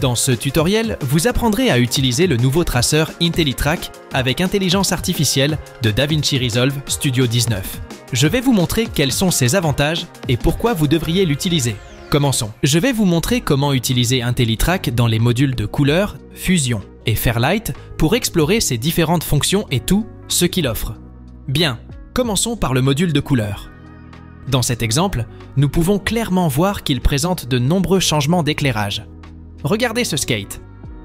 Dans ce tutoriel, vous apprendrez à utiliser le nouveau traceur IntelliTrack avec intelligence artificielle de DaVinci Resolve Studio 19. Je vais vous montrer quels sont ses avantages et pourquoi vous devriez l'utiliser. Commençons. Je vais vous montrer comment utiliser IntelliTrack dans les modules de couleur, fusion et Fairlight pour explorer ses différentes fonctions et tout ce qu'il offre. Bien, commençons par le module de couleur. Dans cet exemple, nous pouvons clairement voir qu'il présente de nombreux changements d'éclairage. Regardez ce skate.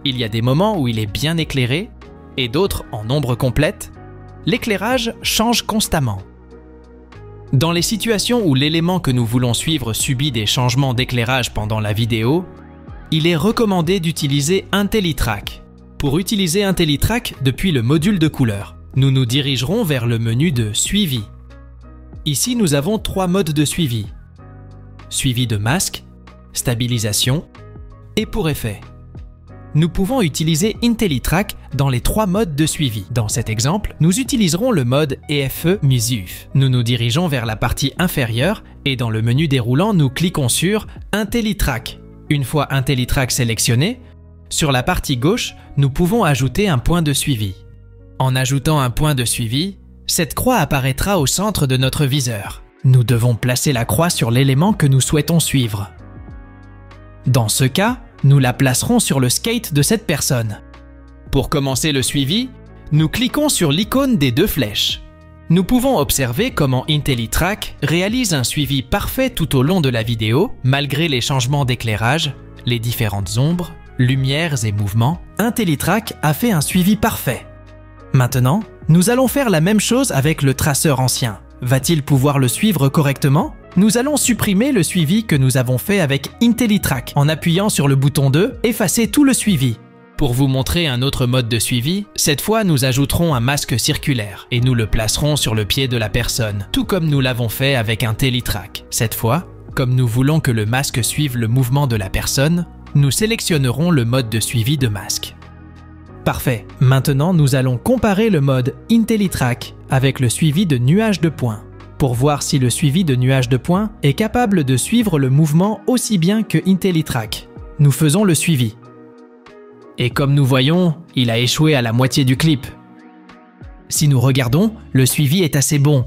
Il y a des moments où il est bien éclairé et d'autres en ombre complète. L'éclairage change constamment. Dans les situations où l'élément que nous voulons suivre subit des changements d'éclairage pendant la vidéo, il est recommandé d'utiliser IntelliTrack. Pour utiliser IntelliTrack depuis le module de couleur, nous nous dirigerons vers le menu de suivi. Ici, nous avons 3 modes de suivi. Suivi de masque, stabilisation et pour effet. Nous pouvons utiliser IntelliTrack dans les 3 modes de suivi. Dans cet exemple, nous utiliserons le mode EFE MUSUF. Nous nous dirigeons vers la partie inférieure et dans le menu déroulant, nous cliquons sur IntelliTrack. Une fois IntelliTrack sélectionné, sur la partie gauche, nous pouvons ajouter un point de suivi. En ajoutant un point de suivi, cette croix apparaîtra au centre de notre viseur. Nous devons placer la croix sur l'élément que nous souhaitons suivre. Dans ce cas, nous la placerons sur le skate de cette personne. Pour commencer le suivi, nous cliquons sur l'icône des 2 flèches. Nous pouvons observer comment IntelliTrack réalise un suivi parfait tout au long de la vidéo, malgré les changements d'éclairage, les différentes ombres, lumières et mouvements. IntelliTrack a fait un suivi parfait. Maintenant, nous allons faire la même chose avec le traceur ancien. Va-t-il pouvoir le suivre correctement ? Nous allons supprimer le suivi que nous avons fait avec IntelliTrack en appuyant sur le bouton de « Effacer tout le suivi ». Pour vous montrer un autre mode de suivi, cette fois nous ajouterons un masque circulaire et nous le placerons sur le pied de la personne, tout comme nous l'avons fait avec IntelliTrack. Cette fois, comme nous voulons que le masque suive le mouvement de la personne, nous sélectionnerons le mode de suivi de masque. Parfait. Maintenant, nous allons comparer le mode IntelliTrack avec le suivi de nuage de points, pour voir si le suivi de nuage de points est capable de suivre le mouvement aussi bien que IntelliTrack. Nous faisons le suivi. Et comme nous voyons, il a échoué à la moitié du clip. Si nous regardons, le suivi est assez bon.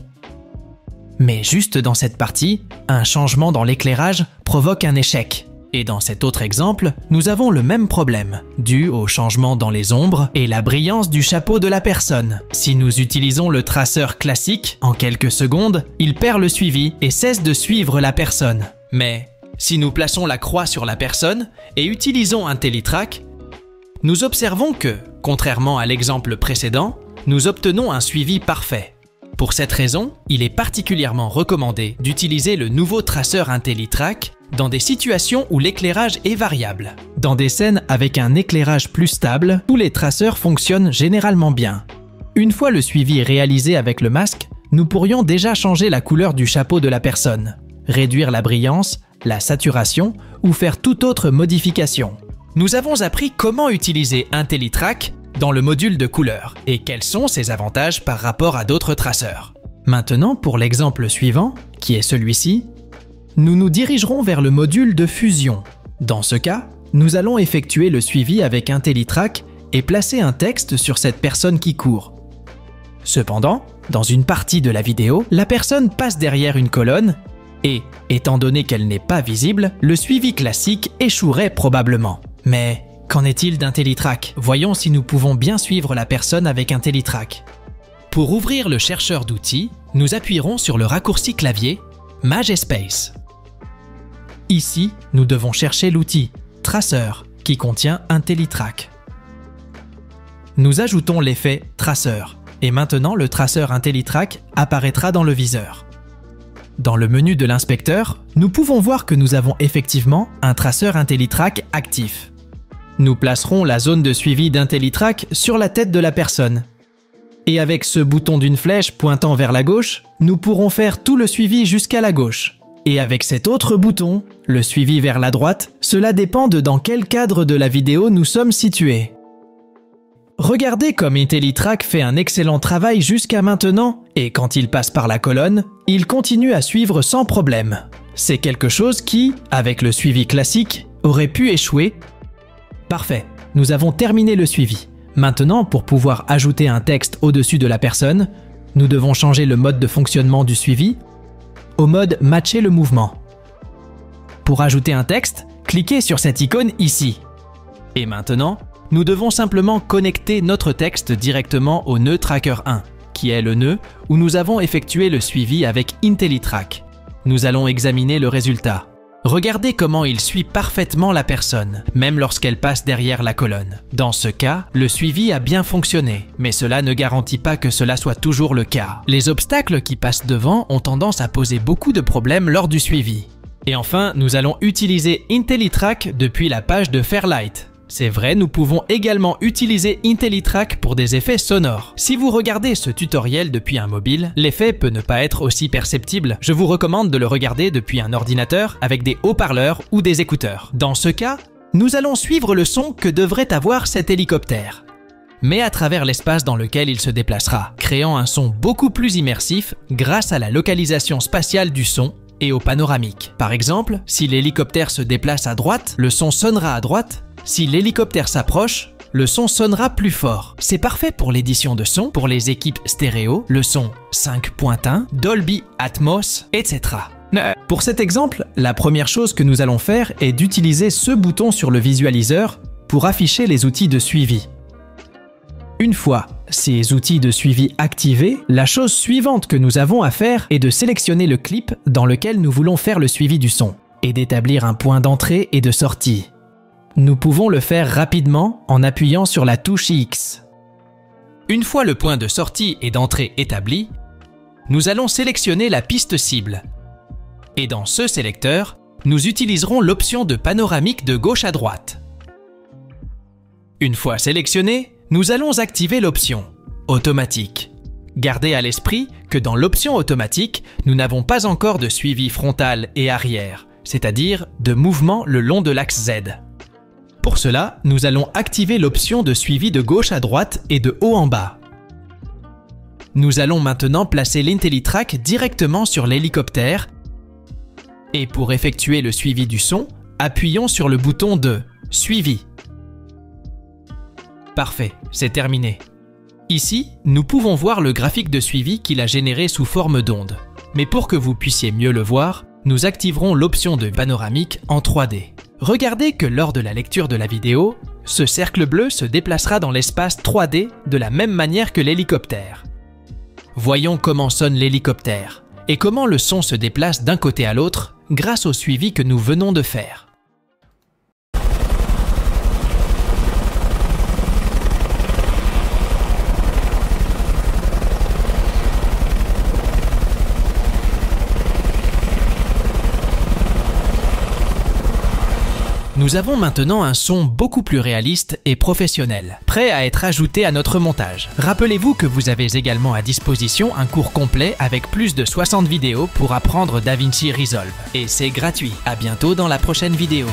Mais juste dans cette partie, un changement dans l'éclairage provoque un échec. Et dans cet autre exemple, nous avons le même problème, dû au changement dans les ombres et la brillance du chapeau de la personne. Si nous utilisons le traceur classique, en quelques secondes, il perd le suivi et cesse de suivre la personne. Mais si nous plaçons la croix sur la personne et utilisons IntelliTrack, nous observons que, contrairement à l'exemple précédent, nous obtenons un suivi parfait. Pour cette raison, il est particulièrement recommandé d'utiliser le nouveau traceur IntelliTrack dans des situations où l'éclairage est variable. Dans des scènes avec un éclairage plus stable, tous les traceurs fonctionnent généralement bien. Une fois le suivi réalisé avec le masque, nous pourrions déjà changer la couleur du chapeau de la personne, réduire la brillance, la saturation ou faire toute autre modification. Nous avons appris comment utiliser IntelliTrack dans le module de couleur et quels sont ses avantages par rapport à d'autres traceurs. Maintenant, pour l'exemple suivant, qui est celui-ci, nous nous dirigerons vers le module de fusion. Dans ce cas, nous allons effectuer le suivi avec IntelliTrack et placer un texte sur cette personne qui court. Cependant, dans une partie de la vidéo, la personne passe derrière une colonne et, étant donné qu'elle n'est pas visible, le suivi classique échouerait probablement. Mais qu'en est-il d'IntelliTrack? Voyons si nous pouvons bien suivre la personne avec IntelliTrack. Pour ouvrir le chercheur d'outils, nous appuierons sur le raccourci clavier Majespace. Ici, nous devons chercher l'outil Traceur qui contient IntelliTrack. Nous ajoutons l'effet Traceur et maintenant le traceur IntelliTrack apparaîtra dans le viseur. Dans le menu de l'inspecteur, nous pouvons voir que nous avons effectivement un traceur IntelliTrack actif. Nous placerons la zone de suivi d'IntelliTrack sur la tête de la personne. Et avec ce bouton d'une flèche pointant vers la gauche, nous pourrons faire tout le suivi jusqu'à la gauche. Et avec cet autre bouton, le suivi vers la droite, cela dépend de dans quel cadre de la vidéo nous sommes situés. Regardez comme IntelliTrack fait un excellent travail jusqu'à maintenant, et quand il passe par la colonne, il continue à suivre sans problème. C'est quelque chose qui, avec le suivi classique, aurait pu échouer, Parfait, nous avons terminé le suivi. Maintenant, pour pouvoir ajouter un texte au-dessus de la personne, nous devons changer le mode de fonctionnement du suivi au mode matcher le mouvement. Pour ajouter un texte, cliquez sur cette icône ici. Et maintenant, nous devons simplement connecter notre texte directement au nœud Tracker 1, qui est le nœud où nous avons effectué le suivi avec IntelliTrack. Nous allons examiner le résultat. Regardez comment il suit parfaitement la personne, même lorsqu'elle passe derrière la colonne. Dans ce cas, le suivi a bien fonctionné, mais cela ne garantit pas que cela soit toujours le cas. Les obstacles qui passent devant ont tendance à poser beaucoup de problèmes lors du suivi. Et enfin, nous allons utiliser IntelliTrack depuis la page de Fairlight. C'est vrai, nous pouvons également utiliser IntelliTrack pour des effets sonores. Si vous regardez ce tutoriel depuis un mobile, l'effet peut ne pas être aussi perceptible. Je vous recommande de le regarder depuis un ordinateur avec des haut-parleurs ou des écouteurs. Dans ce cas, nous allons suivre le son que devrait avoir cet hélicoptère, mais à travers l'espace dans lequel il se déplacera, créant un son beaucoup plus immersif grâce à la localisation spatiale du son et au panoramique. Par exemple, si l'hélicoptère se déplace à droite, le son sonnera à droite. Si l'hélicoptère s'approche, le son sonnera plus fort. C'est parfait pour l'édition de son, pour les équipes stéréo, le son 5.1, Dolby Atmos, etc. Pour cet exemple, la première chose que nous allons faire est d'utiliser ce bouton sur le visualiseur pour afficher les outils de suivi. Une fois ces outils de suivi activés, la chose suivante que nous avons à faire est de sélectionner le clip dans lequel nous voulons faire le suivi du son et d'établir un point d'entrée et de sortie. Nous pouvons le faire rapidement en appuyant sur la touche X. Une fois le point de sortie et d'entrée établi, nous allons sélectionner la piste cible. Et dans ce sélecteur, nous utiliserons l'option de panoramique de gauche à droite. Une fois sélectionné, nous allons activer l'option automatique. Gardez à l'esprit que dans l'option automatique, nous n'avons pas encore de suivi frontal et arrière, c'est-à-dire de mouvement le long de l'axe Z. Pour cela, nous allons activer l'option de suivi de gauche à droite et de haut en bas. Nous allons maintenant placer l'IntelliTrack directement sur l'hélicoptère et pour effectuer le suivi du son, appuyons sur le bouton de Suivi. Parfait, c'est terminé. Ici, nous pouvons voir le graphique de suivi qu'il a généré sous forme d'onde. Mais pour que vous puissiez mieux le voir, nous activerons l'option de panoramique en 3D. Regardez que lors de la lecture de la vidéo, ce cercle bleu se déplacera dans l'espace 3D de la même manière que l'hélicoptère. Voyons comment sonne l'hélicoptère et comment le son se déplace d'un côté à l'autre grâce au suivi que nous venons de faire. Nous avons maintenant un son beaucoup plus réaliste et professionnel, prêt à être ajouté à notre montage. Rappelez-vous que vous avez également à disposition un cours complet avec plus de 60 vidéos pour apprendre DaVinci Resolve. Et c'est gratuit. À bientôt dans la prochaine vidéo.